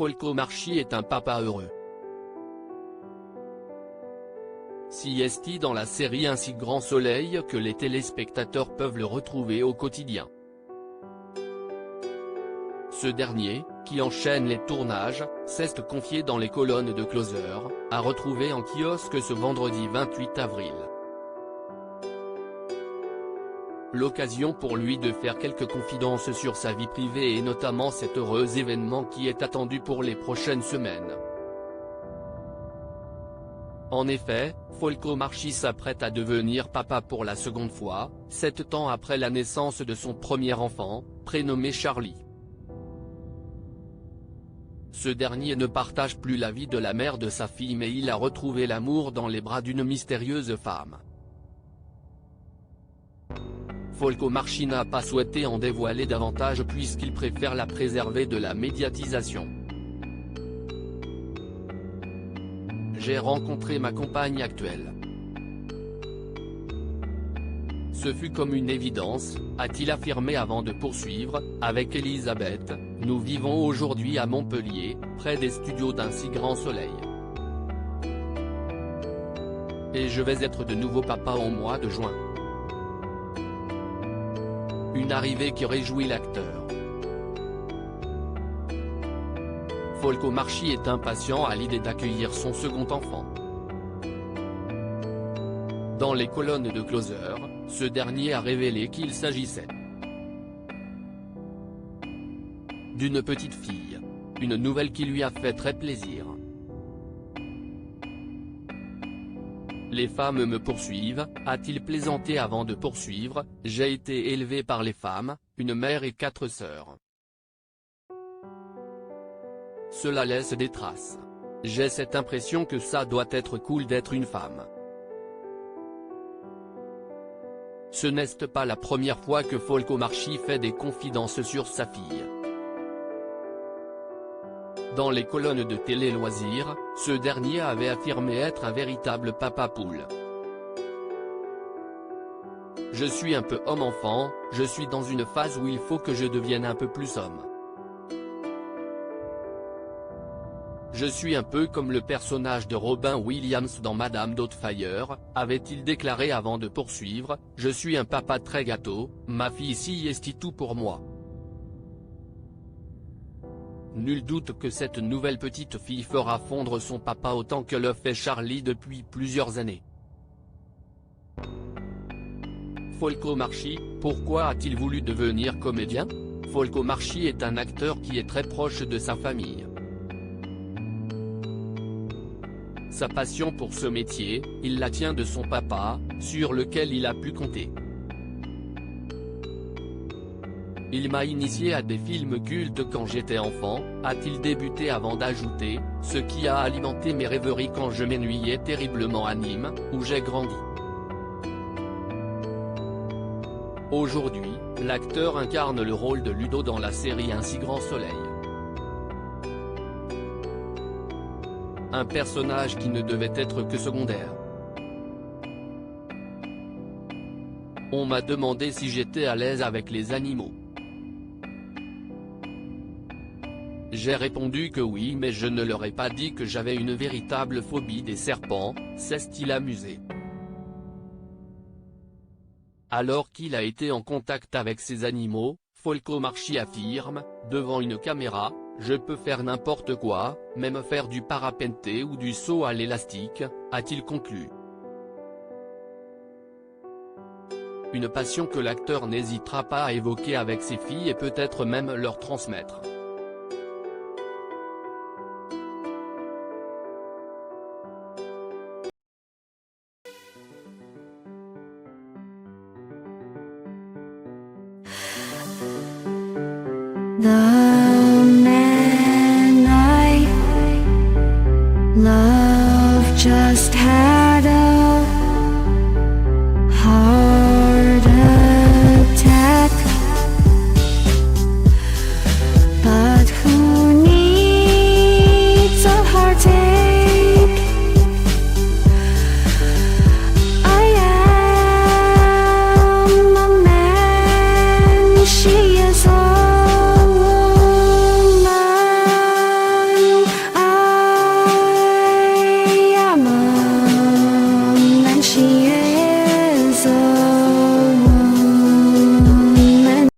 Folco Marchi est un papa heureux. Si est dans la série Un si grand soleil que les téléspectateurs peuvent le retrouver au quotidien. Ce dernier, qui enchaîne les tournages, s'est confié dans les colonnes de Closer, à retrouver en kiosque ce vendredi 28 avril. L'occasion pour lui de faire quelques confidences sur sa vie privée et notamment cet heureux événement qui est attendu pour les prochaines semaines. En effet, Folco Marchi s'apprête à devenir papa pour la seconde fois, 7 ans après la naissance de son premier enfant, prénommé Charlie. Ce dernier ne partage plus la vie de la mère de sa fille mais il a retrouvé l'amour dans les bras d'une mystérieuse femme. Folco Marchi n'a pas souhaité en dévoiler davantage puisqu'il préfère la préserver de la médiatisation. J'ai rencontré ma compagne actuelle. Ce fut comme une évidence, a-t-il affirmé avant de poursuivre, avec Elisabeth, nous vivons aujourd'hui à Montpellier, près des studios d'Un si grand soleil. Et je vais être de nouveau papa au mois de juin. Une arrivée qui réjouit l'acteur. Folco Marchi est impatient à l'idée d'accueillir son second enfant. Dans les colonnes de Closer, ce dernier a révélé qu'il s'agissait d'une petite fille. Une nouvelle qui lui a fait très plaisir. Les femmes me poursuivent, a-t-il plaisanté avant de poursuivre, j'ai été élevé par les femmes, une mère et 4 sœurs. Cela laisse des traces. J'ai cette impression que ça doit être cool d'être une femme. Ce n'est pas la première fois que Folco Marchi fait des confidences sur sa fille. Dans les colonnes de Télé Loisirs, ce dernier avait affirmé être un véritable papa poule. Je suis un peu homme-enfant, je suis dans une phase où il faut que je devienne un peu plus homme. Je suis un peu comme le personnage de Robin Williams dans Madame Doubtfire, avait-il déclaré avant de poursuivre, je suis un papa très gâteau, ma fille ici est tout pour moi. Nul doute que cette nouvelle petite fille fera fondre son papa autant que le fait Charlie depuis plusieurs années. Folco Marchi, pourquoi a-t-il voulu devenir comédien? Folco Marchi est un acteur qui est très proche de sa famille. Sa passion pour ce métier, il la tient de son papa, sur lequel il a pu compter. Il m'a initié à des films cultes quand j'étais enfant, a-t-il débuté avant d'ajouter, ce qui a alimenté mes rêveries quand je m'ennuyais terriblement à Nîmes, où j'ai grandi. Aujourd'hui, l'acteur incarne le rôle de Ludo dans la série Un si grand soleil. Un personnage qui ne devait être que secondaire. On m'a demandé si j'étais à l'aise avec les animaux. J'ai répondu que oui mais je ne leur ai pas dit que j'avais une véritable phobie des serpents, s'est-il amusé. Alors qu'il a été en contact avec ces animaux, Folco Marchi affirme, devant une caméra, je peux faire n'importe quoi, même faire du parapente ou du saut à l'élastique, a-t-il conclu. Une passion que l'acteur n'hésitera pas à évoquer avec ses filles et peut-être même leur transmettre. The